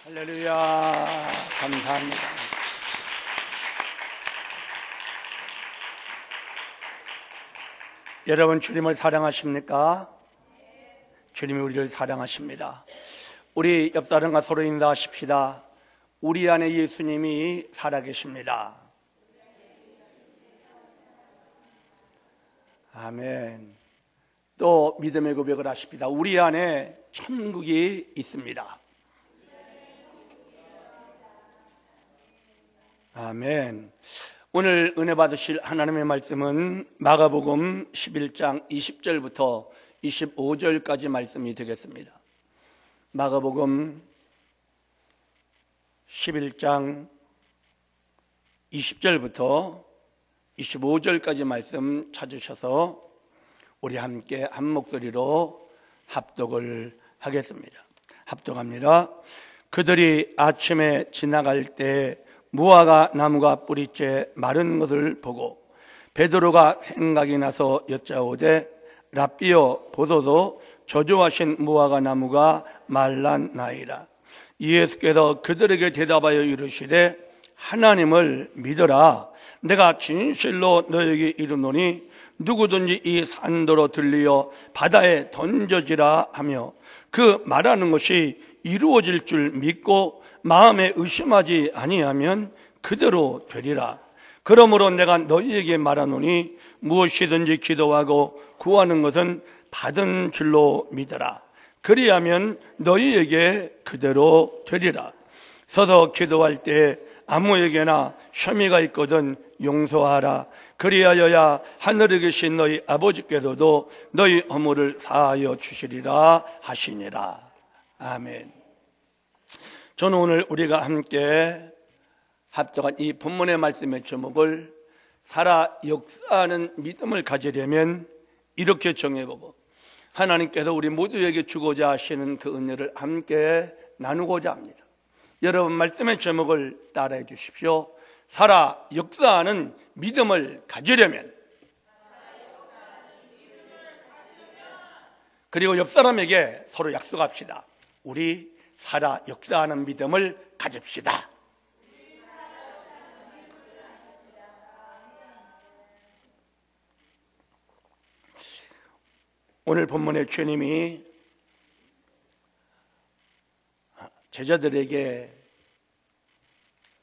할렐루야. 감사합니다. 여러분, 주님을 사랑하십니까? 주님이 우리를 사랑하십니다. 우리 옆 사람과 서로 인사하십시다. 우리 안에 예수님이 살아계십니다. 아멘. 또 믿음의 고백을 하십니다. 우리 안에 천국이 있습니다. 아멘. 오늘 은혜 받으실 하나님의 말씀은 마가복음 11장 20절부터 25절까지 말씀이 되겠습니다. 마가복음 11장 20절부터 25절까지 말씀 찾으셔서 우리 함께 한 목소리로 합독을 하겠습니다. 합독합니다. 그들이 아침에 지나갈 때 무화과 나무가 뿌리째 마른 것을 보고 베드로가 생각이 나서 여짜오되 랍비여, 보소서 저주하신 무화과 나무가 말랐나이다. 예수께서 그들에게 대답하여 이르시되 하나님을 믿어라. 내가 진실로 너에게 이르노니 누구든지 이 산도로 들리어 바다에 던져지라 하며 그 말하는 것이 이루어질 줄 믿고 마음에 의심하지 아니하면 그대로 되리라. 그러므로 내가 너희에게 말하노니 무엇이든지 기도하고 구하는 것은 받은 줄로 믿어라. 그리하면 너희에게 그대로 되리라. 서서 기도할 때 아무에게나 혐의가 있거든 용서하라. 그리하여야 하늘에 계신 너희 아버지께서도 너희 허물을 사하여 주시리라 하시니라. 아멘. 저는 오늘 우리가 함께 합독한 이 본문의 말씀의 제목을 살아 역사하는 믿음을 가지려면 이렇게 정해보고 하나님께서 우리 모두에게 주고자 하시는 그 은혜를 함께 나누고자 합니다. 여러분, 말씀의 제목을 따라해 주십시오. 살아 역사하는 믿음을 가지려면. 그리고 옆 사람에게 서로 약속합시다. 우리 살아 역사하는 믿음을 가집시다. 오늘 본문의 주님이 제자들에게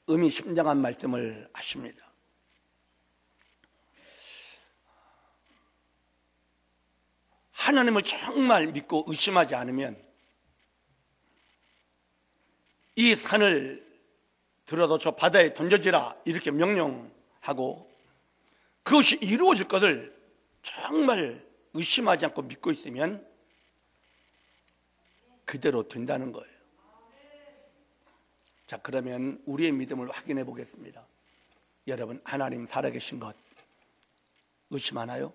의미심장한 말씀을 하십니다. 하나님을 정말 믿고 의심하지 않으면 이 산을 들어서 저 바다에 던져지라 이렇게 명령하고 그것이 이루어질 것을 정말 의심하지 않고 믿고 있으면 그대로 된다는 거예요. 자, 그러면 우리의 믿음을 확인해 보겠습니다. 여러분, 하나님 살아계신 것 의심하나요?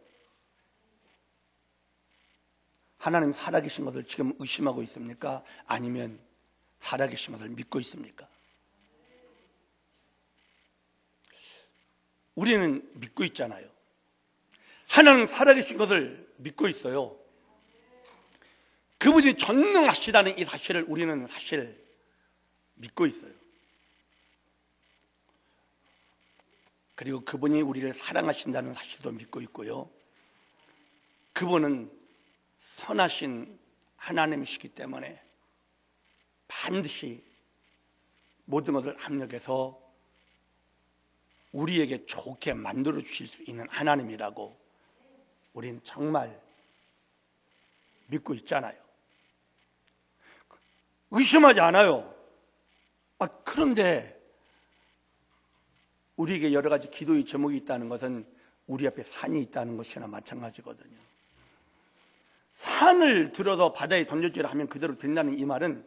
하나님 살아계신 것을 지금 의심하고 있습니까? 아니면 살아계신 것을 믿고 있습니까? 우리는 믿고 있잖아요. 하나님 살아계신 것을 믿고 있어요. 그분이 전능하시다는 이 사실을 우리는 사실 믿고 있어요. 그리고 그분이 우리를 사랑하신다는 사실도 믿고 있고요. 그분은 선하신 하나님이시기 때문에 반드시 모든 것을 합력해서 우리에게 좋게 만들어 주실 수 있는 하나님이라고 우리는 정말 믿고 있잖아요. 의심하지 않아요. 그런데 우리에게 여러 가지 기도의 제목이 있다는 것은 우리 앞에 산이 있다는 것이나 마찬가지거든요. 산을 들어서 바다에 던져지라 하면 그대로 된다는 이 말은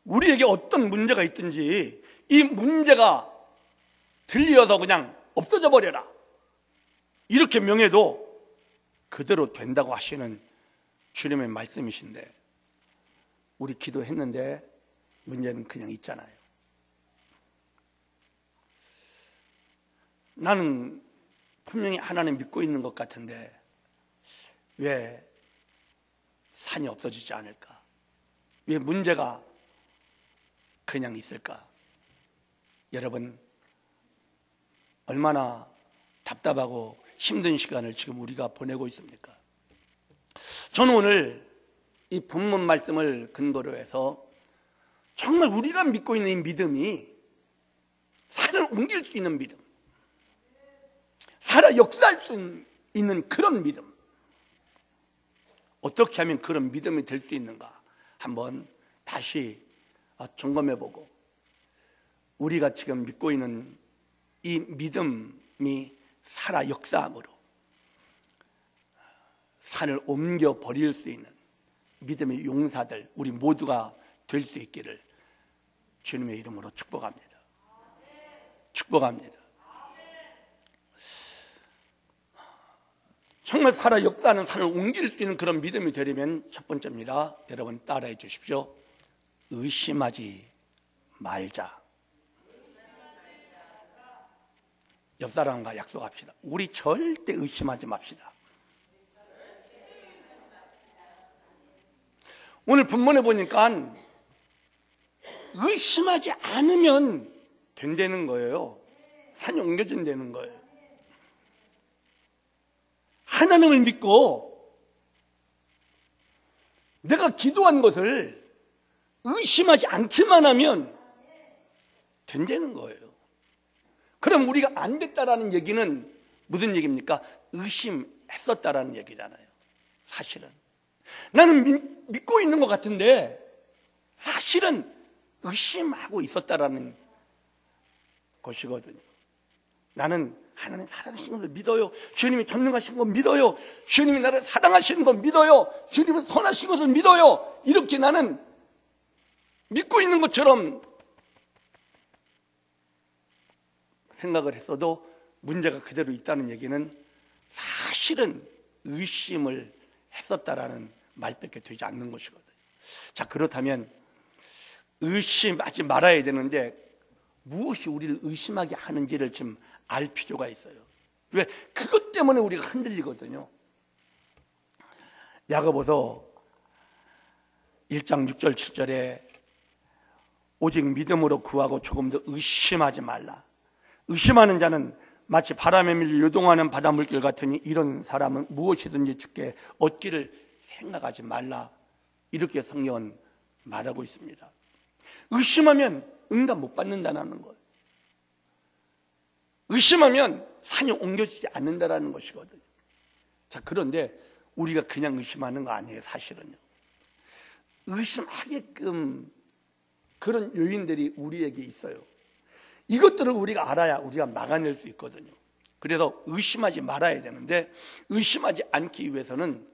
우리에게 어떤 문제가 있든지 이 문제가 들려서 그냥 없어져 버려라 이렇게 명해도 그대로 된다고 하시는 주님의 말씀이신데 우리 기도했는데 문제는 그냥 있잖아요. 나는 분명히 하나님 믿고 있는 것 같은데 왜 산이 없어지지 않을까? 왜 문제가 그냥 있을까? 여러분, 얼마나 답답하고 힘든 시간을 지금 우리가 보내고 있습니까? 저는 오늘 이 본문 말씀을 근거로 해서 정말 우리가 믿고 있는 이 믿음이 산을 옮길 수 있는 믿음, 살아 역사할 수 있는 그런 믿음, 어떻게 하면 그런 믿음이 될 수 있는가 한번 다시 점검해보고, 우리가 지금 믿고 있는 이 믿음이 살아 역사함으로 산을 옮겨 버릴 수 있는 믿음의 용사들 우리 모두가 될 수 있기를 주님의 이름으로 축복합니다. 축복합니다. 정말 살아 역사하는 산을 옮길 수 있는 그런 믿음이 되려면 첫 번째입니다. 여러분 따라해 주십시오. 의심하지 말자. 옆 사람과 약속합시다. 우리 절대 의심하지 맙시다. 오늘 본문에 보니까 의심하지 않으면 된다는 거예요. 산이 옮겨진다는 거예요. 하나님을 믿고 내가 기도한 것을 의심하지 않기만 하면 된다는 거예요. 그럼 우리가 안 됐다라는 얘기는 무슨 얘기입니까? 의심했었다라는 얘기잖아요. 사실은 나는 믿고 있는 것 같은데 사실은 의심하고 있었다라는 것이거든요. 나는 하나님 살아계신 것을 믿어요. 주님이 전능하신 걸 믿어요. 주님이 나를 사랑하시는 걸 믿어요. 주님은 선하신 것을 믿어요. 이렇게 나는 믿고 있는 것처럼 생각을 했어도 문제가 그대로 있다는 얘기는 사실은 의심을 했었다라는 말밖에 되지 않는 것이거든요. 자, 그렇다면 의심하지 말아야 되는데 무엇이 우리를 의심하게 하는지를 좀 알 필요가 있어요. 왜? 그것 때문에 우리가 흔들리거든요. 야고보서 1장 6절 7절에 오직 믿음으로 구하고 조금 더 의심하지 말라. 의심하는 자는 마치 바람에 밀려 요동하는 바닷물결 같으니 이런 사람은 무엇이든지 주께 얻기를 생각하지 말라. 이렇게 성경은 말하고 있습니다. 의심하면 응답 못 받는다는 거예요. 의심하면 산이 옮겨지지 않는다는 것이거든요. 자, 그런데 우리가 그냥 의심하는 거 아니에요. 사실은요. 의심하게끔 그런 요인들이 우리에게 있어요. 이것들을 우리가 알아야 우리가 막아낼 수 있거든요. 그래서 의심하지 말아야 되는데 의심하지 않기 위해서는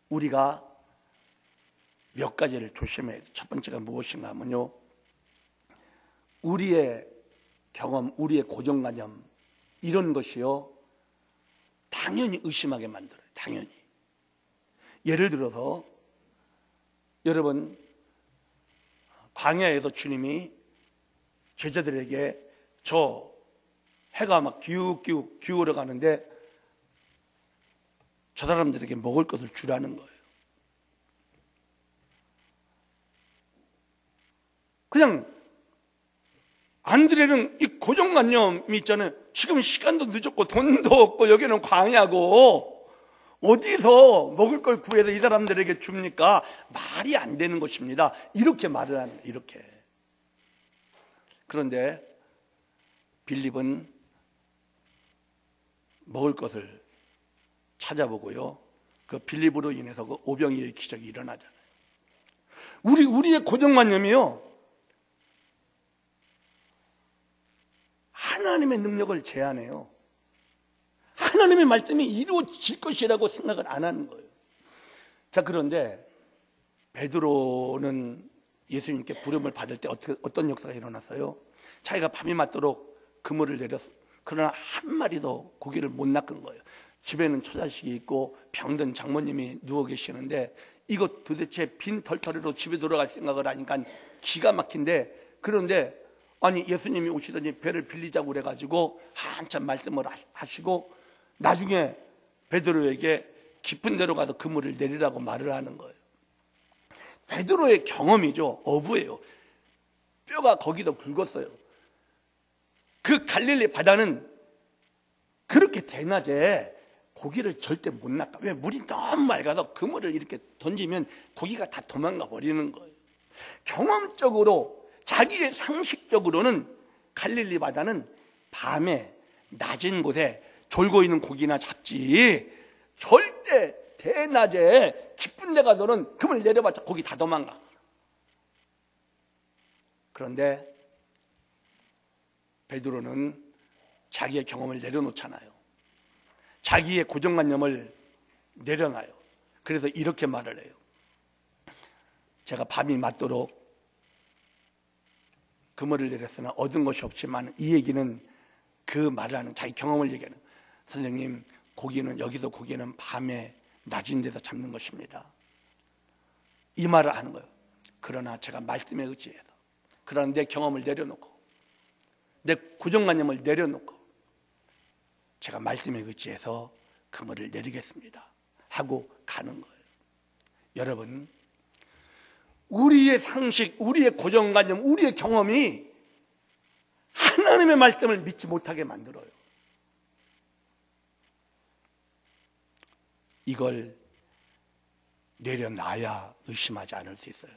우리가 몇 가지를 조심해야 돼요. 첫 번째가 무엇인가 하면요, 우리의 경험, 우리의 고정관념 이런 것이요 당연히 의심하게 만들어요. 당연히. 예를 들어서 여러분 광야에서 주님이 제자들에게 저 해가 막 기울기울 기울어 가는데 저 사람들에게 먹을 것을 주라는 거예요. 그냥 안드레는 이 고정관념이 있잖아요. 지금 시간도 늦었고 돈도 없고 여기는 광야고 어디서 먹을 걸 구해서 이 사람들에게 줍니까? 말이 안 되는 것입니다. 이렇게 말을 하는 거예요. 이렇게. 그런데 빌립은 먹을 것을 찾아보고요, 그 빌립으로 인해서 그 오병이어의 기적이 일어나잖아요. 우리의 고정관념이요, 하나님의 능력을 제한해요. 하나님의 말씀이 이루어질 것이라고 생각을 안 하는 거예요. 자, 그런데 베드로는 예수님께 부름을 받을 때 어떤 역사가 일어났어요? 자기가 밤이 맞도록 그물을 내렸어. 그러나 한 마리도 고기를 못 낚은 거예요. 집에는 처자식이 있고 병든 장모님이 누워 계시는데 이거 도대체 빈 털터리로 집에 돌아갈 생각을 하니까 기가 막힌데, 그런데 아니 예수님이 오시더니 배를 빌리자고 그래가지고 한참 말씀을 하시고 나중에 베드로에게 깊은 데로 가서 그물을 내리라고 말을 하는 거예요. 베드로의 경험이죠. 어부예요. 뼈가 거기도 굵었어요. 그 갈릴리 바다는 그렇게 대낮에 고기를 절대 못 낚아. 왜? 물이 너무 맑아서 그물을 이렇게 던지면 고기가 다 도망가 버리는 거예요. 경험적으로, 자기의 상식적으로는 갈릴리 바다는 밤에 낮은 곳에 졸고 있는 고기나 잡지, 절대 대낮에 깊은 데 가서는 그물 내려봤자 고기 다 도망가. 그런데 베드로는 자기의 경험을 내려놓잖아요. 자기의 고정관념을 내려놔요. 그래서 이렇게 말을 해요. 제가 밤이 맞도록 그물을 내렸으나 얻은 것이 없지만, 이 얘기는 그 말을 하는, 자기 경험을 얘기하는, 선생님, 고기는, 여기서 고기는 밤에 낮은 데서 잡는 것입니다, 이 말을 하는 거예요. 그러나 제가 말씀에 의지해서, 그러나 내 경험을 내려놓고, 내 고정관념을 내려놓고 제가 말씀에 의지해서 그물을 내리겠습니다 하고 가는 거예요. 여러분, 우리의 상식, 우리의 고정관념, 우리의 경험이 하나님의 말씀을 믿지 못하게 만들어요. 이걸 내려놔야 의심하지 않을 수 있어요.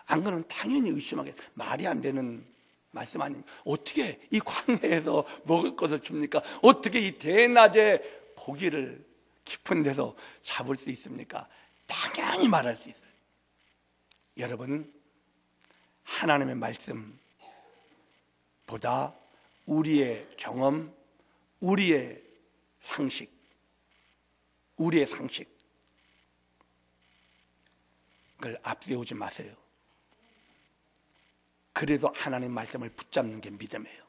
안 그러면 당연히 의심하게, 말이 안 되는 말씀 아닙니까? 어떻게 이 광야에서 먹을 것을 줍니까? 어떻게 이 대낮에 고기를 깊은 데서 잡을 수 있습니까? 당연히 말할 수 있어요. 여러분, 하나님의 말씀보다 우리의 경험, 우리의 상식을 앞세우지 마세요. 그래서 하나님 말씀을 붙잡는 게 믿음이에요.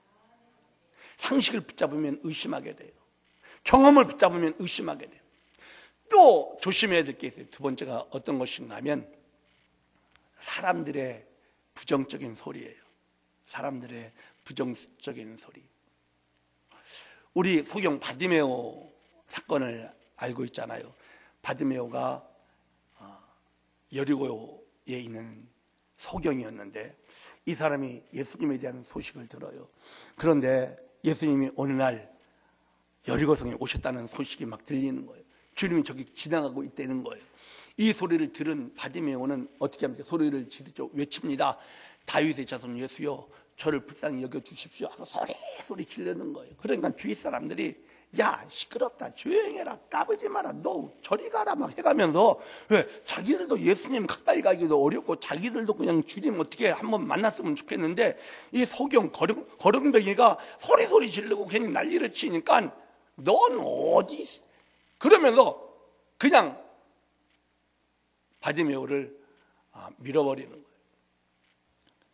상식을 붙잡으면 의심하게 돼요. 경험을 붙잡으면 의심하게 돼요. 또 조심해야 될 게 있어요. 두 번째가 어떤 것인가 하면 사람들의 부정적인 소리예요. 사람들의 부정적인 소리. 우리 소경 바디메오 사건을 알고 있잖아요. 바디메오가 여리고에 있는 소경이었는데, 이 사람이 예수님에 대한 소식을 들어요. 그런데 예수님이 어느 날 여리고성에 오셨다는 소식이 막 들리는 거예요. 주님이 저기 지나가고 있다는 거예요. 이 소리를 들은 바디메오는 어떻게 합니까? 소리를 지르죠. 외칩니다. 다윗의 자손 예수여, 저를 불쌍히 여겨주십시오 하고 소리 지르는 거예요. 그러니까 주위 사람들이, 야, 시끄럽다, 조용해라, 까불지 마라, 너 저리 가라 막 해가면서, 왜? 자기들도 예수님 가까이 가기도 어렵고, 자기들도 그냥 주님 어떻게 한번 만났으면 좋겠는데, 이 소경 거렁뱅이가 소리 지르고 괜히 난리를 치니까 넌 어디, 그러면서 그냥 바디메오를 밀어버리는 거예요.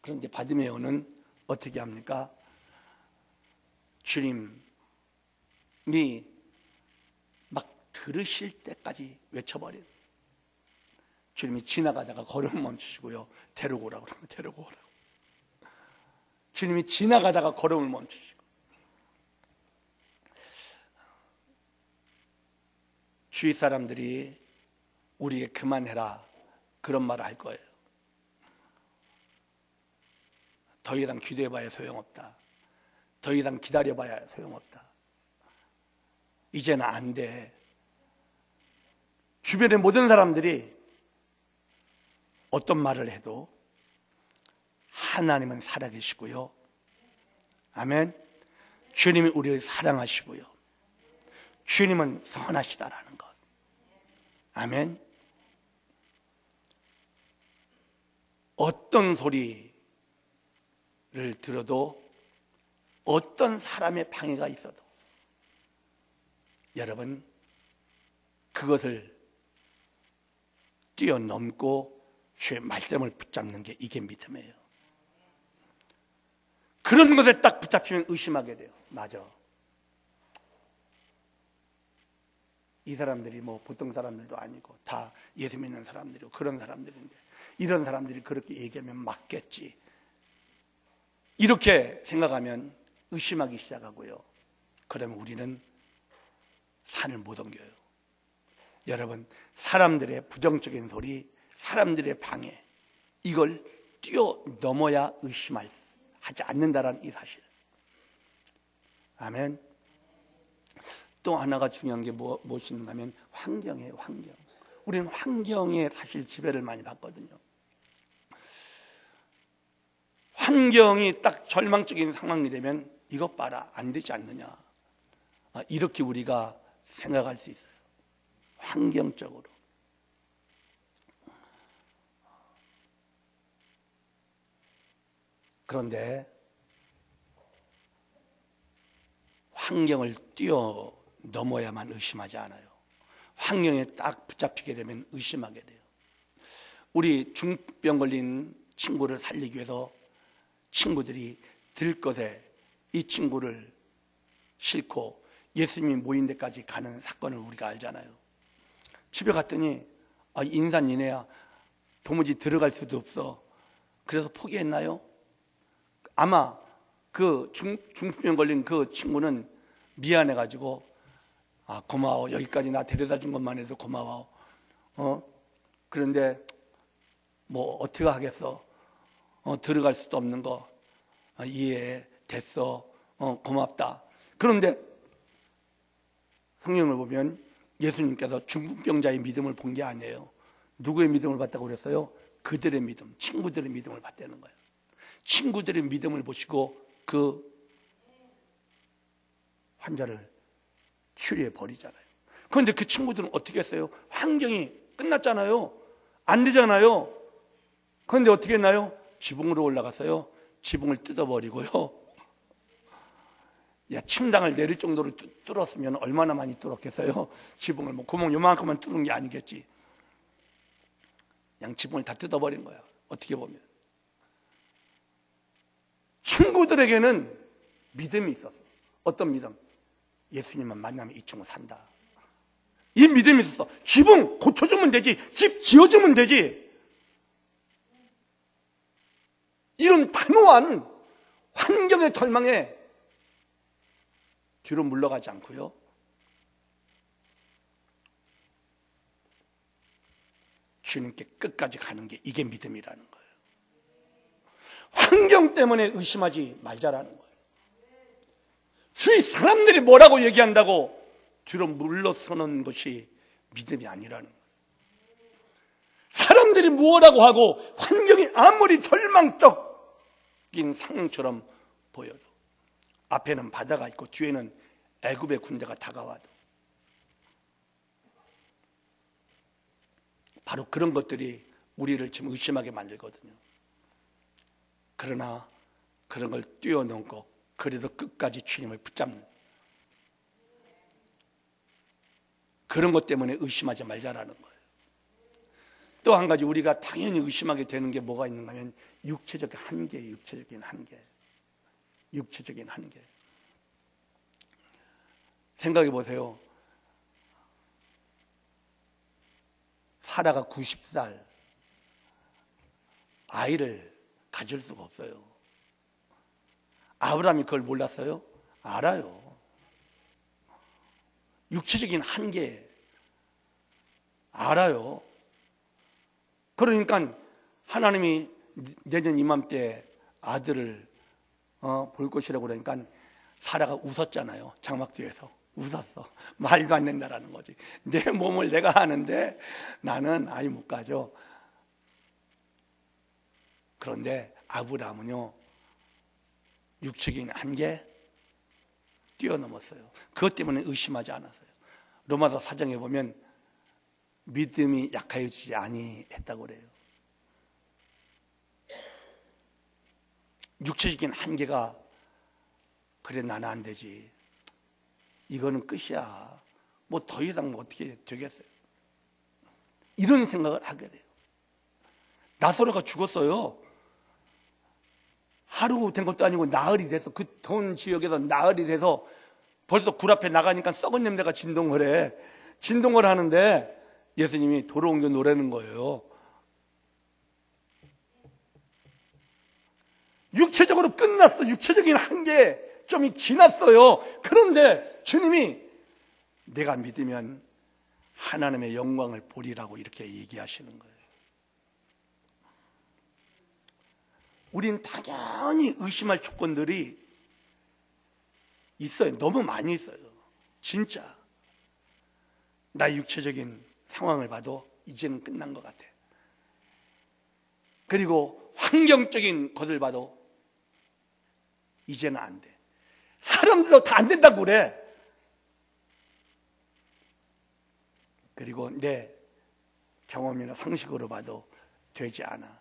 그런데 바디메오는 어떻게 합니까? 주님이 막 들으실 때까지 외쳐버린, 주님이 지나가다가 걸음을 멈추시고요, 데리고 오라고 그러면 데리고 오라고. 주님이 지나가다가 걸음을 멈추시고. 주위 사람들이 우리에게 그만해라 그런 말을 할 거예요. 더 이상 기도해봐야 소용없다, 더 이상 기다려봐야 소용없다, 이제는 안 돼. 주변의 모든 사람들이 어떤 말을 해도 하나님은 살아계시고요, 아멘, 주님이 우리를 사랑하시고요, 주님은 선하시다라는 것, 아멘. 어떤 소리를 들어도, 어떤 사람의 방해가 있어도 여러분, 그것을 뛰어넘고 주의 말씀을 붙잡는 게, 이게 믿음이에요. 그런 것에 딱 붙잡히면 의심하게 돼요. 맞아, 이 사람들이 뭐 보통 사람들도 아니고 다 예수 믿는 사람들이고 그런 사람들인데, 이런 사람들이 그렇게 얘기하면 맞겠지, 이렇게 생각하면 의심하기 시작하고요. 그러면 우리는 산을 못 옮겨요. 여러분, 사람들의 부정적인 소리, 사람들의 방해, 이걸 뛰어넘어야 의심하지 않는다라는 이 사실. 아멘. 또 하나가 중요한 게 무엇인가 하면 환경이에요. 환경. 우리는 환경에 사실 지배를 많이 받거든요. 환경이 딱 절망적인 상황이 되면 이것 봐라, 안 되지 않느냐, 이렇게 우리가 생각할 수 있어요. 환경적으로. 그런데 환경을 뛰어넘어야만 의심하지 않아요. 환경에 딱 붙잡히게 되면 의심하게 돼요. 우리 중병 걸린 친구를 살리기 위해서 친구들이 들것에 이 친구를 싣고 예수님이 모인 데까지 가는 사건을 우리가 알잖아요. 집에 갔더니 인산이네야, 도무지 들어갈 수도 없어. 그래서 포기했나요? 아마 그 중풍병 걸린 그 친구는 미안해가지고 고마워, 여기까지 나 데려다 준 것만 해도 고마워. 그런데 뭐 어떻게 하겠어? 들어갈 수도 없는 거 이해해, 됐어, 고맙다. 그런데 성경을 보면 예수님께서 중풍병자의 믿음을 본 게 아니에요. 누구의 믿음을 봤다고 그랬어요? 그들의 믿음, 친구들의 믿음을 봤다는 거예요. 친구들의 믿음을 보시고 그 환자를 치료해 버리잖아요. 그런데 그 친구들은 어떻게 했어요? 환경이 끝났잖아요. 안 되잖아요. 그런데 어떻게 했나요? 지붕으로 올라가서요, 지붕을 뜯어버리고요. 침당을 내릴 정도로 뚫었으면 얼마나 많이 뚫었겠어요? 지붕을 뭐 구멍 요만큼만 뚫은 게 아니겠지. 그냥 지붕을 다 뜯어버린 거야. 어떻게 보면 친구들에게는 믿음이 있었어. 어떤 믿음? 예수님만 만나면 이 친구 산다. 이 믿음이 있었어. 지붕 고쳐주면 되지, 집 지어주면 되지. 이런 단호한 환경의 절망에 뒤로 물러가지 않고요, 주님께 끝까지 가는 게 이게 믿음이라는 거예요. 환경 때문에 의심하지 말자라는 거예요. 주위 사람들이 뭐라고 얘기한다고 뒤로 물러서는 것이 믿음이 아니라는 거예요. 사람들이 뭐라고 하고 환경이 아무리 절망적인 상황처럼 보여도, 앞에는 바다가 있고 뒤에는 애굽의 군대가 다가와도, 바로 그런 것들이 우리를 지금 의심하게 만들거든요. 그러나 그런 걸 뛰어넘고 그래도 끝까지 주님을 붙잡는, 그런 것 때문에 의심하지 말자라는 거예요. 또 한 가지 우리가 당연히 의심하게 되는 게 뭐가 있는가 하면 육체적 한계예요. 육체적인 한계. 육체적인 한계. 생각해 보세요. 사라가 90살 아이를 가질 수가 없어요. 아브라함이 그걸 몰랐어요? 알아요. 육체적인 한계 알아요. 그러니까 하나님이 내년 이맘때 아들을 볼 것이라고 그러니까 사라가 웃었잖아요. 장막 뒤에서 웃었어. 말도 안 된다라는 거지. 내 몸을 내가 하는데 나는 아이 못 가져. 그런데 아브라함은요, 육체적인 한계 뛰어넘었어요. 그것 때문에 의심하지 않았어요. 로마서 4장에 보면 믿음이 약하여지지 아니했다고 그래요. 육체적인 한계가, 그래 나는 안 되지, 이거는 끝이야, 뭐 더 이상 뭐 어떻게 되겠어요, 이런 생각을 하게 돼요. 나사로가 죽었어요. 하루 된 것도 아니고 나흘이 돼서, 그 더운 지역에서 나흘이 돼서 벌써 굴 앞에 나가니까 썩은 냄새가 진동을 해. 진동을 하는데 예수님이 돌을 옮겨 놓으라는 거예요. 육체적으로 끝났어. 육체적인 한계 좀 지났어요. 그런데 주님이 내가 믿으면 하나님의 영광을 보리라고 이렇게 얘기하시는 거예요. 우리는 당연히 의심할 조건들이 있어요. 너무 많이 있어요. 진짜. 나의 육체적인 상황을 봐도 이제는 끝난 것 같아. 그리고 환경적인 것을 봐도 이제는 안 돼. 사람들도 다 안 된다고 그래. 그리고 내 경험이나 상식으로 봐도 되지 않아.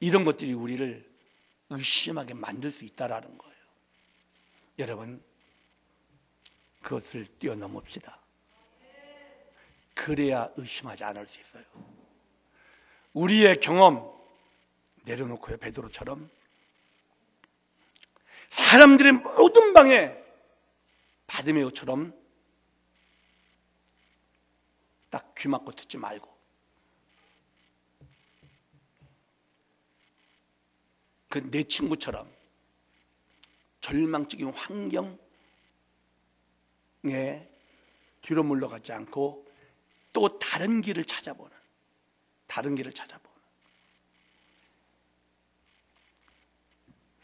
이런 것들이 우리를 의심하게 만들 수 있다라는 거예요. 여러분, 그것을 뛰어넘읍시다. 그래야 의심하지 않을 수 있어요. 우리의 경험 내려놓고요. 베드로처럼 사람들의 모든 방에 바디메오처럼 딱 귀 막고 듣지 말고 그 내 친구처럼 절망적인 환경에 뒤로 물러가지 않고 또 다른 길을 찾아보는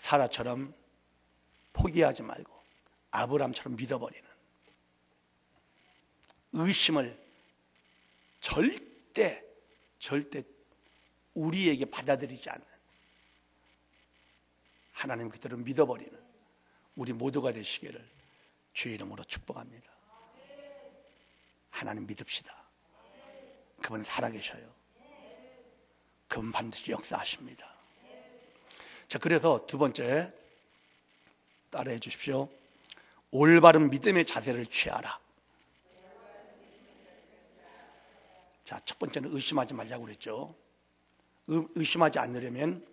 사라처럼 포기하지 말고 아브라함처럼 믿어버리는, 의심을 절대 우리에게 받아들이지 않는, 하나님 그대로 믿어버리는 우리 모두가 되시기를 주의 이름으로 축복합니다. 하나님 믿읍시다. 그분 살아계셔요. 그분 반드시 역사하십니다. 자, 그래서 두 번째 따라해 주십시오. 올바른 믿음의 자세를 취하라. 자, 첫 번째는 의심하지 말자고 그랬죠. 의심하지 않으려면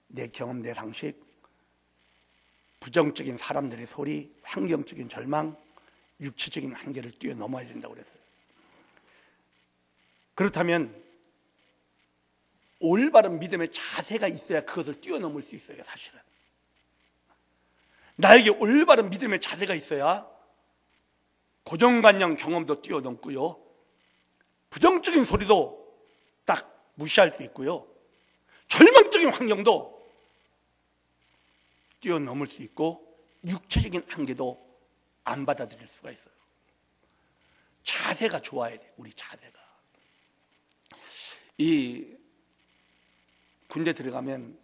내 경험, 내 상식, 부정적인 사람들의 소리, 환경적인 절망, 육체적인 한계를 뛰어넘어야 된다고 그랬어요. 그렇다면 올바른 믿음의 자세가 있어야 그것을 뛰어넘을 수 있어요. 사실은 나에게 올바른 믿음의 자세가 있어야 고정관념 경험도 뛰어넘고요, 부정적인 소리도 딱 무시할 수 있고요, 절망적인 환경도 뛰어넘을 수 있고, 육체적인 한계도 안 받아들일 수가 있어요. 자세가 좋아야 돼. 우리 자세가. 이 군대 들어가면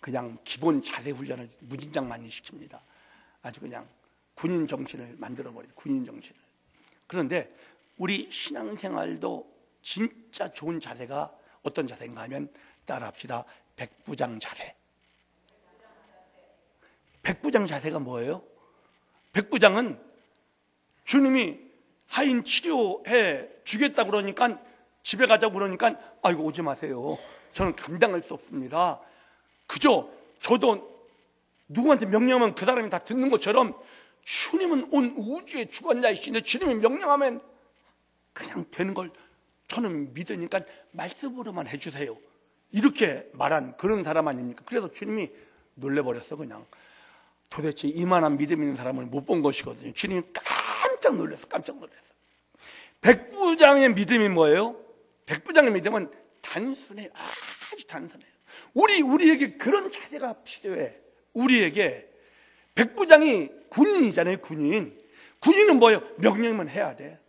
그냥 기본 자세 훈련을 무진장 많이 시킵니다. 아주 그냥 군인 정신을 만들어버려요. 군인 정신을. 그런데 우리 신앙생활도 진짜 좋은 자세가 어떤 자세인가 하면 따라합시다. 백부장 자세. 백부장 자세가 뭐예요? 백부장은 주님이 하인 치료해 주겠다고 그러니까, 집에 가자고 그러니까 아이고 오지 마세요. 저는 감당할 수 없습니다. 그저 저도 누구한테 명령하면 그 사람이 다 듣는 것처럼 주님은 온 우주의 주관자이신데 주님이 명령하면 그냥 되는 걸 저는 믿으니까 말씀으로만 해주세요. 이렇게 말한 그런 사람 아닙니까? 그래서 주님이 놀래버렸어. 그냥 도대체 이만한 믿음 있는 사람을 못 본 것이거든요. 주님이 깜짝 놀랐어. 백부장의 믿음이 뭐예요? 백부장의 믿음은 단순해요. 아주 단순해요. 우리에게 그런 자세가 필요해. 우리에게. 백부장이 군인이잖아요. 군인은 뭐예요? 명령이면 해야 돼.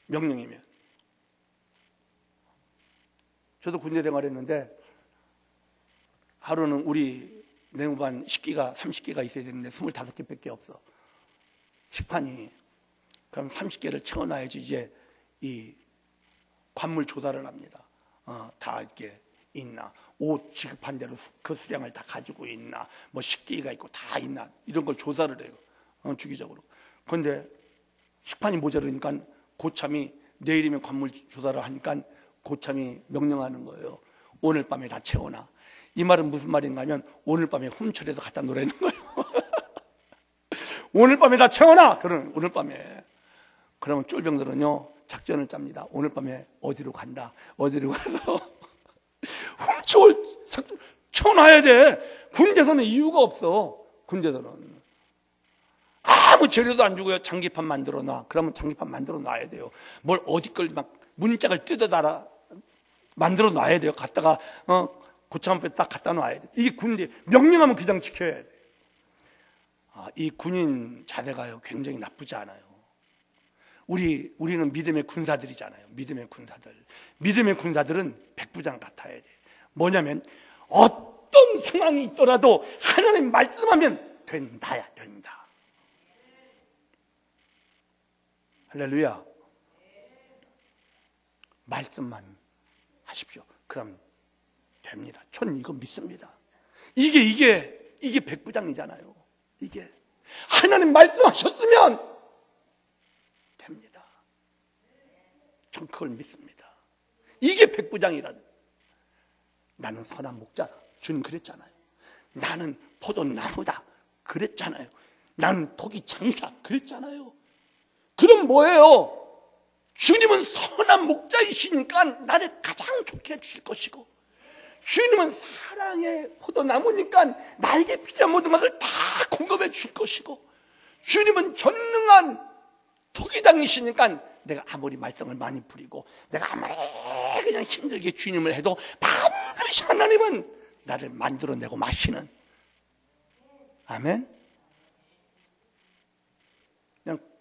명령이면. 저도 군대 생활했는데 하루는 우리 내무반 식기가 30개가 있어야 되는데 25개밖에 없어. 식판이. 그럼 30개를 채워놔야지 이제 이 관물 조사를 합니다. 다 이렇게 있나, 옷 지급한 대로 그 수량을 다 가지고 있나, 뭐 식기가 있고 다 있나, 이런 걸 조사를 해요. 주기적으로. 그런데 식판이 모자르니까 고참이 내일이면 관물 조사를 하니까 고참이 명령하는 거예요. 오늘 밤에 다 채워놔. 이 말은 무슨 말인가 하면 오늘 밤에 훔쳐내서 갖다 놓으라는 거예요. 오늘 밤에 다 채워놔. 오늘 밤에. 그러면 쫄병들은요 작전을 짭니다. 오늘 밤에 어디로 간다. 어디로 가서 채워놔야 돼. 군대에서는 이유가 없어. 군대들은 아무 재료도 안 주고요. 장기판 만들어 놔. 그러면 장기판 만들어 놔야 돼요. 뭘 어디 걸 막 문짝을 뜯어달라 만들어 놔야 돼요. 갖다가 고창 앞에 딱 갖다 놔야 돼. 이게 군대 명령하면 그냥 지켜야 돼. 이 군인 자대가요 굉장히 나쁘지 않아요. 우리는 믿음의 군사들이잖아요. 믿음의 군사들은 백부장 같아야 돼. 뭐냐면 어떤 상황이 있더라도 하나님 말씀하면 된다야 된다. 할렐루야. 말씀만 하십시오. 그럼 됩니다. 저는 이거 믿습니다. 이게 백부장이잖아요. 이게 하나님 말씀하셨으면 됩니다. 전 그걸 믿습니다. 이게 백부장이라는. 나는 선한 목자다. 주님 그랬잖아요. 나는 포도나무다. 그랬잖아요. 나는 토기장이다. 그랬잖아요. 그럼 뭐예요? 주님은 선한 목자이시니까 나를 가장 좋게 해주실 것이고, 주님은 사랑의 포도나무니까 나에게 필요한 모든 것을 다 공급해 주실 것이고, 주님은 전능한 토기장이시니까 내가 아무리 말썽을 많이 부리고 내가 아무리 그냥 힘들게 주님을 해도 반드시 하나님은 나를 만들어내고 마시는. 아멘.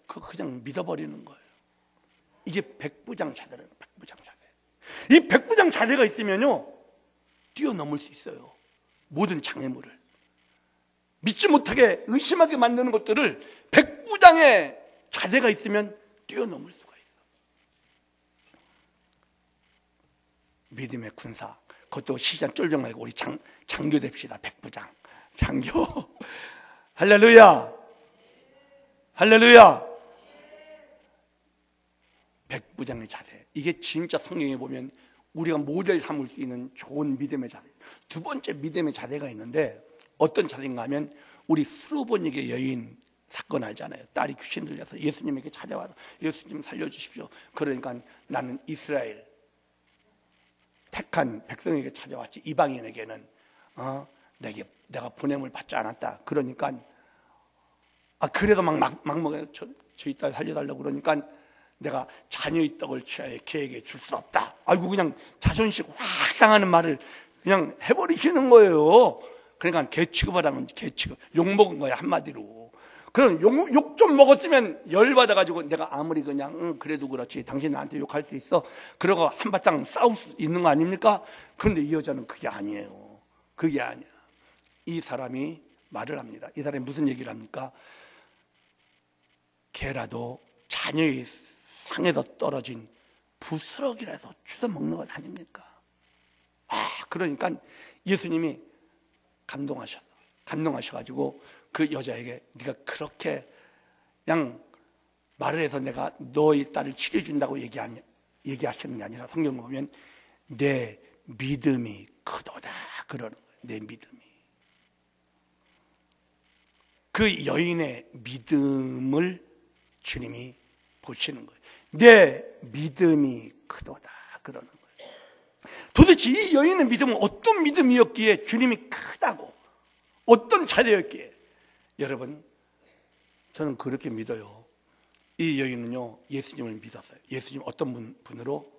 그냥 믿어버리는 거예요. 이게 백부장 자대라는 백부장 자대. 이 백부장 자대가 있으면요 뛰어넘을 수 있어요. 모든 장애물을 믿지 못하게 의심하게 만드는 것들을 백부장의 자대가 있으면 뛰어넘을 수가 있어. 믿음의 군사. 그것도 시장 쫄병 말고 우리 장교 됩시다. 백부장 장교. 할렐루야. 할렐루야. 백부장의 자세. 이게 진짜 성경에 보면 우리가 모델 삼을 수 있는 좋은 믿음의 자세. 두 번째 믿음의 자세가 있는데 어떤 자세인가 하면 우리 수로보니게 여인 사건 알잖아요. 딸이 귀신 들려서 예수님에게 찾아와서 예수님 살려주십시오. 그러니까 나는 이스라엘 택한 백성에게 찾아왔지 이방인에게는 내가 보냄을 받지 않았다. 그러니까 그래도 막 먹어요. 저희 딸 살려달라고 그러니까 내가 자녀의 떡을 취하여 걔에게 줄 수 없다. 아이고 그냥 자존심 확 상하는 말을 그냥 해버리시는 거예요. 그러니까 개 취급하라는 개 취급. 욕먹은 거야 한마디로. 그럼 욕 좀 먹었으면 열받아가지고 내가 아무리 그냥 그래도 그렇지 당신 나한테 욕할 수 있어. 그러고 한바탕 싸울 수 있는 거 아닙니까? 그런데 이 여자는 그게 아니에요. 그게 아니야. 이 사람이 말을 합니다. 이 사람이 무슨 얘기를 합니까? 개라도 자녀의 상에서 떨어진 부스러기라도 주워 먹는 것 아닙니까? 그러니까 예수님이 감동하셔가지고 그 여자에게 네가 그렇게 그냥 말을 해서 내가 너의 딸을 치료해준다고 얘기하시는 게 아니라 성경 보면 내 믿음이 크도다 그러는 거예요. 내 믿음이. 그 여인의 믿음을 주님이 보시는 거예요. 내 믿음이 크도다 그러는 거예요. 도대체 이 여인의 믿음은 어떤 믿음이었기에 주님이 크다고, 어떤 자세였기에. 여러분 저는 그렇게 믿어요. 이 여인은요 예수님을 믿었어요. 예수님 어떤 분으로?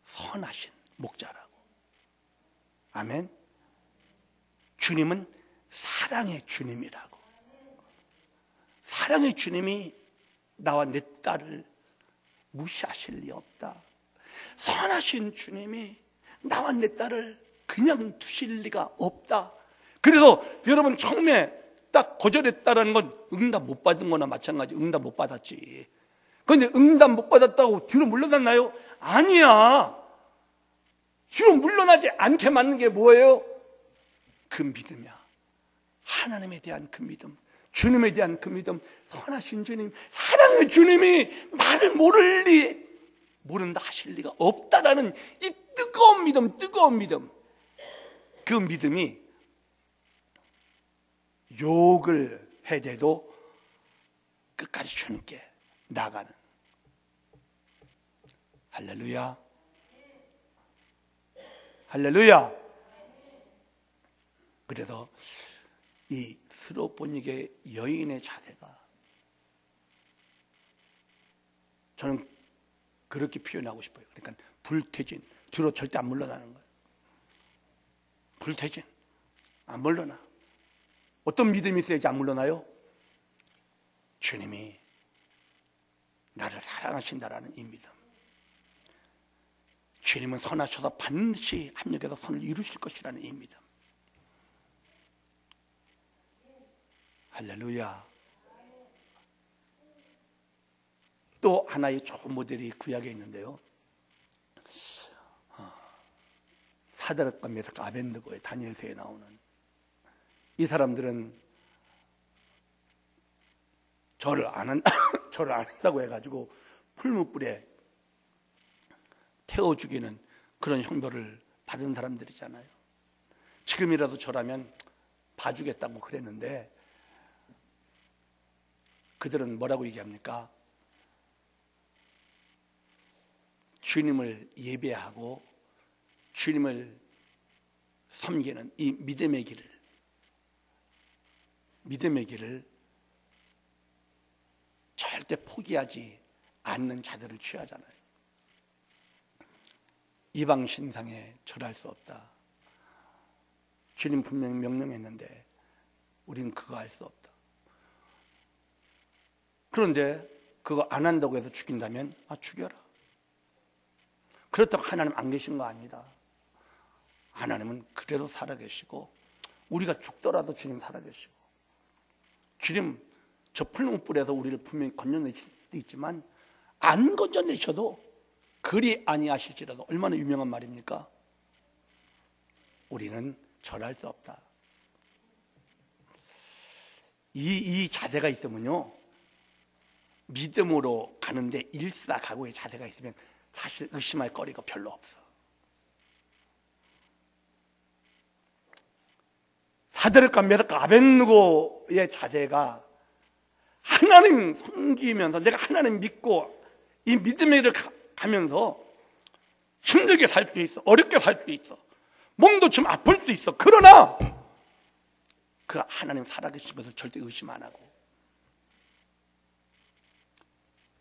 선하신 목자라고. 아멘. 주님은 사랑의 주님이라고. 사랑의 주님이 나와 내 딸을 무시하실 리 없다. 선하신 주님이 나와 내 딸을 그냥 두실 리가 없다. 그래서 여러분 처음에 딱 거절했다라는 건 응답 못 받은 거나 마찬가지. 응답 못 받았지. 그런데 응답 못 받았다고 뒤로 물러났나요? 아니야. 뒤로 물러나지 않게 만든 게 뭐예요? 그 믿음이야. 하나님에 대한 그 믿음, 주님에 대한 그 믿음, 선하신 주님, 사랑의 주님이 나를 모른다 하실 리가 없다라는 이 뜨거운 믿음, 그 믿음이 욕을 해대도 끝까지 주님께 나가는. 할렐루야. 할렐루야. 그래서 이 스로보니게 여인의 자세가 저는 그렇게 표현하고 싶어요. 그러니까 불퇴진. 뒤로 절대 안 물러나는 거예요. 불퇴진. 안 물러나. 어떤 믿음이 있어야지 안 물러나요? 주님이 나를 사랑하신다라는 이 믿음. 주님은 선하셔서 반드시 합력해서 선을 이루실 것이라는 이 믿음. 할렐루야. 또 하나의 좋은 모델이 구약에 있는데요. 사드락과 메삭과 아벤느고의 다니엘서에 나오는 이 사람들은 저를 안 한다고 해가지고 풀무불에 태워 죽이는 그런 형벌을 받은 사람들이잖아요. 지금이라도 저라면 봐주겠다고 그랬는데 그들은 뭐라고 얘기합니까? 주님을 예배하고 주님을 섬기는 이 믿음의 길을 절대 포기하지 않는 자들을 취하잖아요. 이방 신상에 절할 수 없다. 주님 분명히 명령했는데 우린 그거 할 수 없다. 그런데 그거 안 한다고 해서 죽인다면 죽여라. 그렇다고 하나님 안 계신 거 아니다. 하나님은 그래도 살아계시고 우리가 죽더라도 주님 살아계시고 주님 저 풀무불에서 우리를 분명히 건져내실 수도 있지만 안 건져내셔도 그리 아니하실지라도 얼마나 유명한 말입니까? 우리는 절할 수 없다. 이 자세가 있으면요, 믿음으로 가는데 일사각오의 자세가 있으면 사실 의심할 거리가 별로 없어. 사드락과 메삭과 아벤느고의 자세가 하나님 섬기면서 내가 하나님 믿고 이 믿음의 길을 가면서 힘들게 살 수도 있어, 어렵게 살 수도 있어, 몸도 좀 아플 수도 있어. 그러나 그 하나님 살아계신 것을 절대 의심 안 하고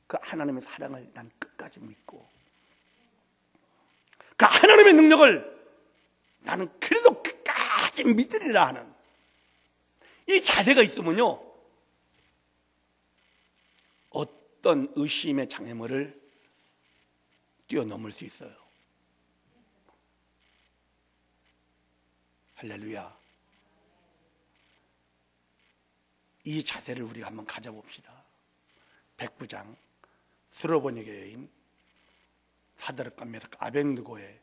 그 하나님의 사랑을 난 끝까지 믿고 그 하나님의 능력을 나는 그래도 끝까지 믿으리라 하는 이 자세가 있으면요, 어떤 의심의 장애물을 뛰어넘을 수 있어요. 할렐루야. 이 자세를 우리가 한번 가져봅시다. 백부장 스로보닉의 여인 사드락과 메삭과 아벤느고의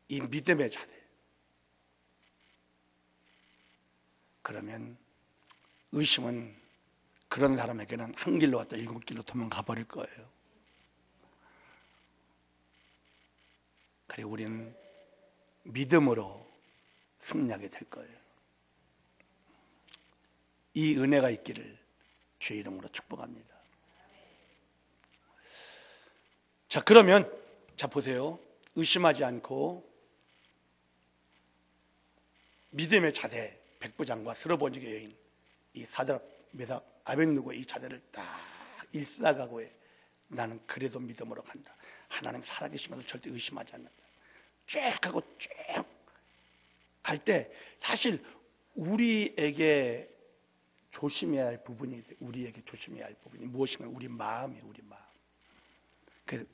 이 믿음의 자세. 그러면 의심은 그런 사람에게는 한 길로 왔다 7길로 도망가 버릴 거예요. 그리고 우리는 믿음으로 승리하게 될 거예요. 이 은혜가 있기를 주의 이름으로 축복합니다. 자, 그러면 보세요. 의심하지 않고 믿음의 자세, 백부장과 스로보닉의 여인, 이 사드락, 메삭, 아벤느고의 이 자세를 딱 일사각오에 나는 그래도 믿음으로 간다. 하나님 살아계신 것을 절대 의심하지 않는다. 쭉 하고 쭉 갈 때 사실 우리에게 조심해야 할 부분이 있어요. 우리에게 조심해야 할 부분이 무엇인가? 우리 마음이에요. 우리 마음.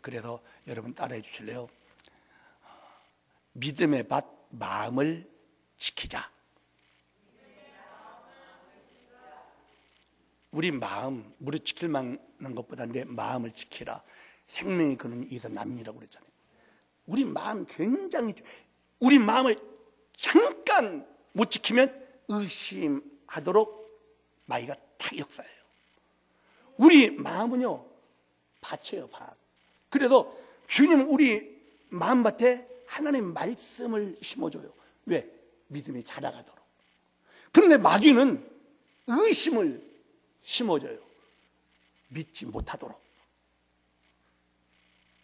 그래서 여러분 따라해 주실래요? 믿음의 밭 마음을 지키자. 우리 마음, 무릇 지킬 만한 것보다 내 마음을 지키라. 생명이 그는 이에서 납니라고 그랬잖아요. 우리 마음 굉장히, 우리 마음을 잠깐 못 지키면 의심하도록 마귀가 탁 역사해요. 우리 마음은요, 밭이에요, 밭. 그래서 주님은 우리 마음밭에 하나님의 말씀을 심어줘요. 왜? 믿음이 자라가도록. 그런데 마귀는 의심을 심어줘요. 믿지 못하도록.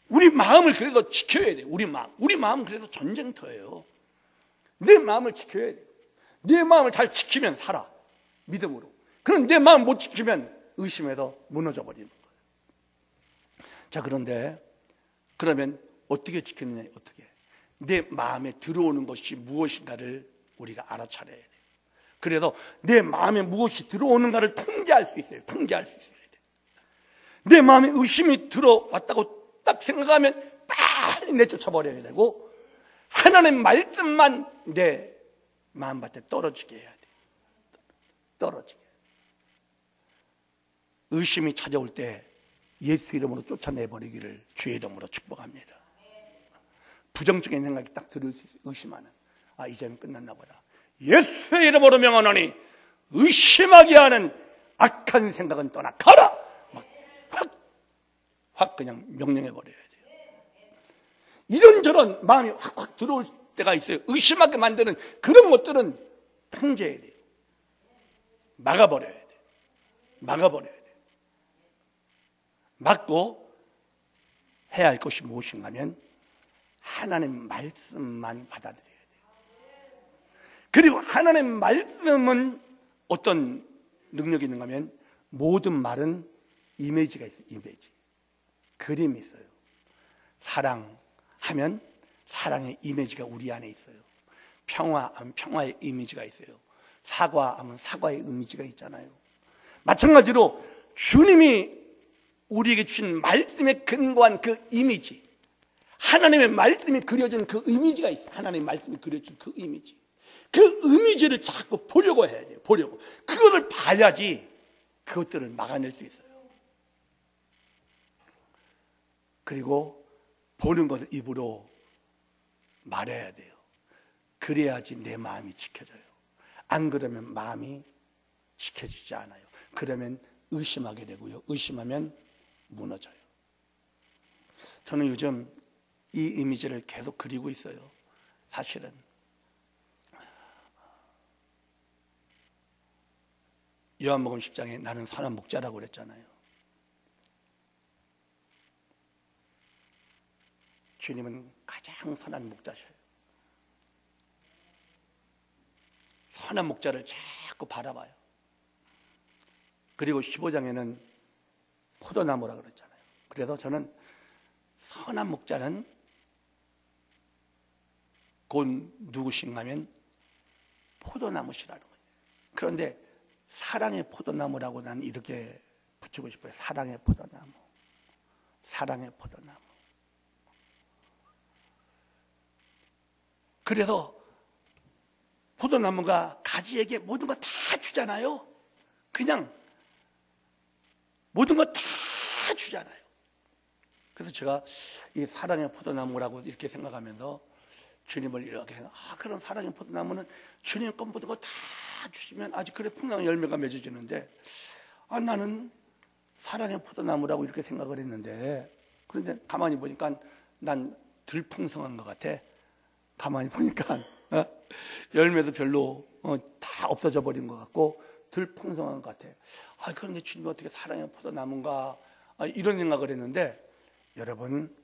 우리 마음을 그래도 지켜야 돼요. 우리 마음은 그래서 전쟁터예요. 내 마음을 지켜야 돼요. 내 마음을 잘 지키면 살아. 믿음으로. 그럼 내 마음 못 지키면 의심해서 무너져 버리는 거예요. 자, 그런데 그러면 어떻게 지켰느냐? 어떻게? 내 마음에 들어오는 것이 무엇인가를 우리가 알아차려야 돼요. 그래서 내 마음에 무엇이 들어오는가를 통제할 수 있어요. 통제할 수 있어야 돼요. 내 마음에 의심이 들어왔다고 딱 생각하면 빨리 내쫓아버려야 되고, 하나님의 말씀만 내 마음밭에 떨어지게 해야 돼요. 떨어지게. 의심이 찾아올 때 예수 이름으로 쫓아내버리기를 주의 이름으로 축복합니다. 부정적인 생각이 딱 들을 수 있어요. 의심하는. 이제는 끝났나 보다. 예수의 이름으로 명하노니 의심하게 하는 악한 생각은 떠나가라. 확 그냥 명령해버려야 돼요. 이런저런 마음이 확 들어올 때가 있어요. 의심하게 만드는 그런 것들은 통제해야 돼요. 막아버려야 돼요. 막아버려야 돼요. 막고 해야 할 것이 무엇인가 하면 하나님 말씀만 받아들여야 돼요. 그리고 하나님 말씀은 어떤 능력이 있는가 하면 모든 말은 이미지가 있어요. 이미지. 그림이 있어요. 사랑하면 사랑의 이미지가 우리 안에 있어요. 평화하면 평화의 이미지가 있어요. 사과하면 사과의 이미지가 있잖아요. 마찬가지로 주님이 우리에게 주신 말씀에 근거한 그 이미지, 하나님의 말씀이 그려진 그 이미지가 있어요. 하나님의 말씀이 그려진 그 이미지, 그 이미지를 자꾸 보려고 해야 돼요. 보려고. 그것을 봐야지 그것들을 막아낼 수 있어요. 그리고 보는 것을 입으로 말해야 돼요. 그래야지 내 마음이 지켜져요. 안 그러면 마음이 지켜지지 않아요. 그러면 의심하게 되고요. 의심하면 무너져요. 저는 요즘 이 이미지를 계속 그리고 있어요. 사실은 요한복음 10장에 나는 선한 목자라고 그랬잖아요. 주님은 가장 선한 목자셔요. 선한 목자를 자꾸 바라봐요. 그리고 15장에는 포도나무라 그랬잖아요. 그래서 저는 선한 목자는 곧 누구신가 하면 포도나무시라는 거예요. 그런데 사랑의 포도나무라고 나는 이렇게 붙이고 싶어요. 사랑의 포도나무. 사랑의 포도나무. 그래서 포도나무가 가지에게 모든 거 다 주잖아요. 그냥 모든 거 다 주잖아요. 그래서 제가 이 사랑의 포도나무라고 이렇게 생각하면서 주님을 이렇게 그런 사랑의 포도나무는 주님 것 모든 거 다 주시면 아주 그래 풍성한 열매가 맺어지는데 나는 사랑의 포도나무라고 이렇게 생각을 했는데, 그런데 가만히 보니까 난 들풍성한 것 같아. 가만히 보니까 열매도 별로 다 없어져 버린 것 같고 들풍성한 것 같아. 그런데 주님이 어떻게 사랑의 포도나무인가 이런 생각을 했는데, 여러분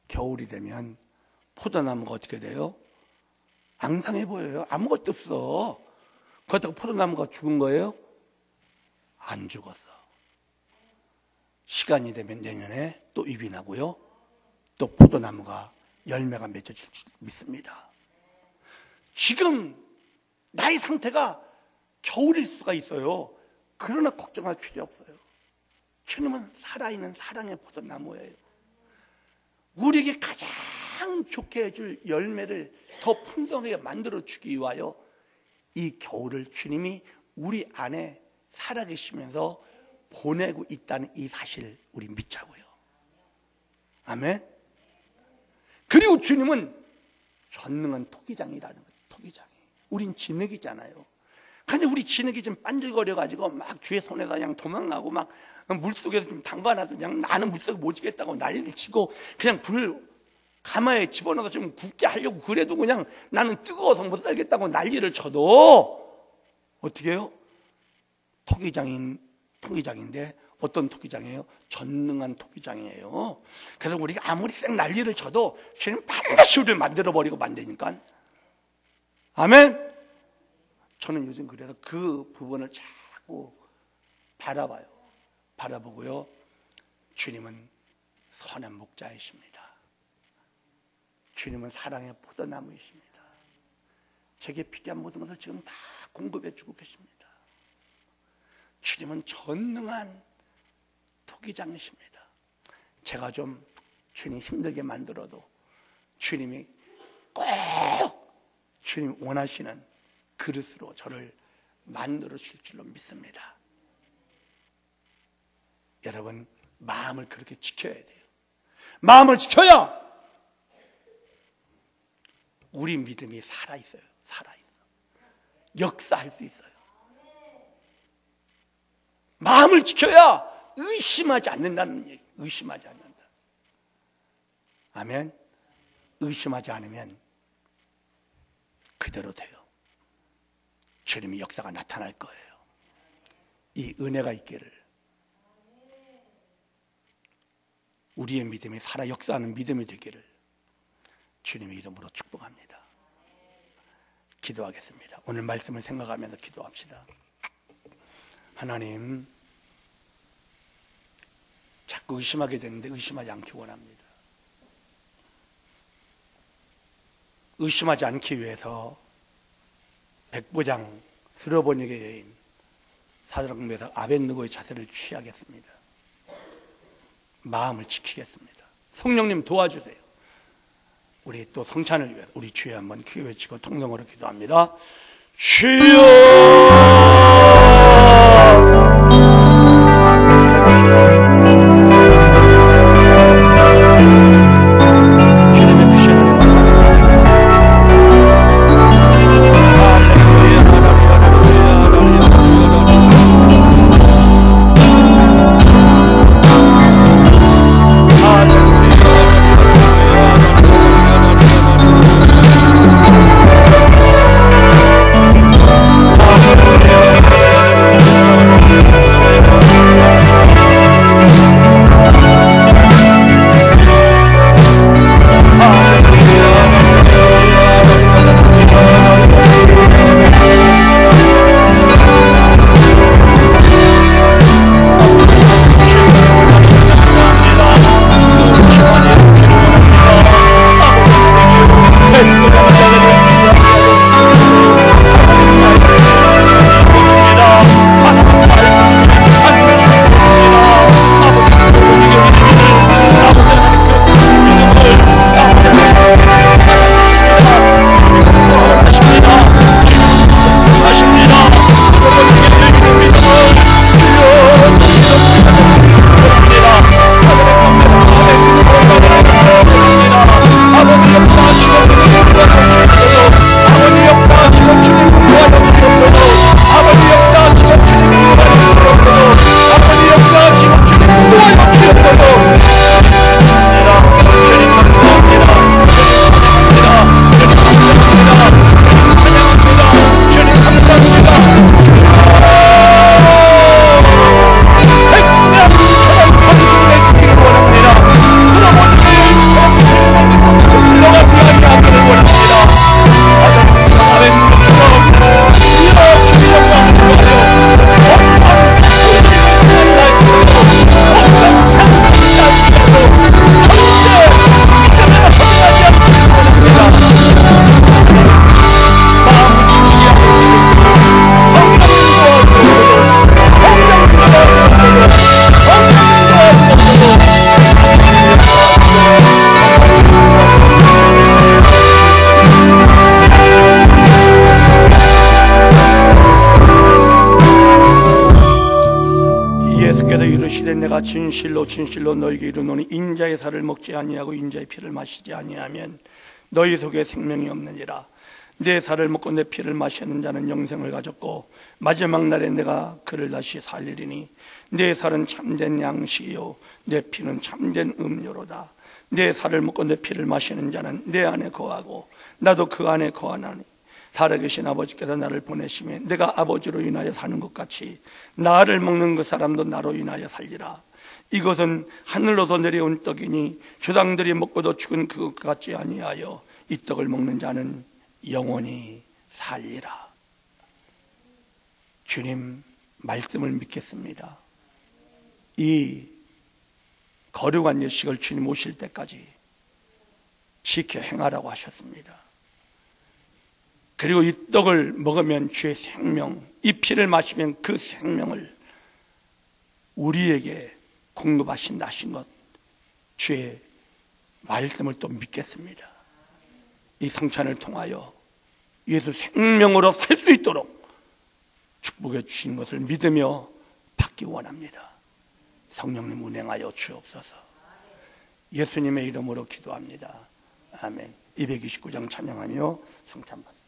겨울이 되면 포도나무가 어떻게 돼요? 앙상해 보여요. 아무것도 없어. 그렇다고 포도나무가 죽은 거예요? 안 죽었어. 시간이 되면 내년에 또 잎이 나고요, 또 포도나무가 열매가 맺어질 줄 믿습니다. 지금 나의 상태가 겨울일 수가 있어요. 그러나 걱정할 필요 없어요. 주님은 살아있는 사랑의 포도나무예요. 우리에게 가장 좋게 해줄 열매를 더 풍성하게 만들어주기 위하여 이 겨울을 주님이 우리 안에 살아계시면서 보내고 있다는 이 사실을 우리 믿자고요. 아멘. 그리고 주님은 전능한 토기장이라는 거예요. 토기장이. 우린 진흙이잖아요. 근데 우리 진흙이 좀 반질거려가지고 막 주의 손에다 그냥 도망가고 막 물속에서 좀 담가놔도 그냥 나는 물속에 못 지겠다고 난리를 치고 그냥 불 가마에 집어넣어서 좀 굽게 하려고 그래도 그냥 나는 뜨거워서 못 살겠다고 난리를 쳐도 어떻게 해요? 토기장인데 어떤 토기장이에요? 전능한 토기장이에요. 그래서 우리가 아무리 쌩 난리를 쳐도 주님 반드시 우리를 만들어버리고 만드니까. 아멘. 저는 요즘 그래서 그 부분을 자꾸 바라봐요. 바라보고요, 주님은 선한 목자이십니다. 주님은 사랑의 포도나무이십니다. 제게 필요한 모든 것을 지금 다 공급해 주고 계십니다. 주님은 전능한 토기장이십니다. 제가 좀 주님 힘들게 만들어도 주님이 꼭 주님 원하시는 그릇으로 저를 만들어 주실 줄로 믿습니다. 여러분, 마음을 그렇게 지켜야 돼요. 마음을 지켜야 우리 믿음이 살아있어요. 살아있어. 역사할 수 있어요. 마음을 지켜야 의심하지 않는다는 얘기. 의심하지 않는다. 아멘. 의심하지 않으면 그대로 돼요. 주님의 역사가 나타날 거예요. 이 은혜가 있기를, 우리의 믿음이 살아 역사하는 믿음이 되기를 주님의 이름으로 축복합니다. 기도하겠습니다. 오늘 말씀을 생각하면서 기도합시다. 하나님, 자꾸 의심하게 되는데 의심하지 않기 원합니다. 의심하지 않기 위해서 백부장 스로보닉의 여인 사드락 메삭 아벳느고의 자세를 취하겠습니다. 마음을 지키겠습니다. 성령님 도와주세요. 우리 또 성찬을 위해서 우리 주여 한번 크게 외치고 통성으로 기도합니다. 주여 내가 진실로 진실로 너희에게 이르노니 인자의 살을 먹지 아니하고 인자의 피를 마시지 아니하면 너희 속에 생명이 없느니라. 내 살을 먹고 내 피를 마시는 자는 영생을 가졌고 마지막 날에 내가 그를 다시 살리리니 내 살은 참된 양식이요 내 피는 참된 음료로다. 내 살을 먹고 내 피를 마시는 자는 내 안에 거하고 나도 그 안에 거하나니 살아계신 아버지께서 나를 보내시며 내가 아버지로 인하여 사는 것 같이 나를 먹는 그 사람도 나로 인하여 살리라. 이것은 하늘로서 내려온 떡이니 조상들이 먹고도 죽은 그것 같지 아니하여 이 떡을 먹는 자는 영원히 살리라. 주님 말씀을 믿겠습니다. 이 거룩한 예식을 주님 오실 때까지 지켜 행하라고 하셨습니다. 그리고 이 떡을 먹으면 주의 생명, 이 피를 마시면 그 생명을 우리에게 공급하신다 하신 것, 주의 말씀을 또 믿겠습니다. 이 성찬을 통하여 예수 생명으로 살 수 있도록 축복해 주신 것을 믿으며 받기 원합니다. 성령님 운행하여 주옵소서. 예수님의 이름으로 기도합니다. 아멘. 229장 찬양하며 성찬 받습니다.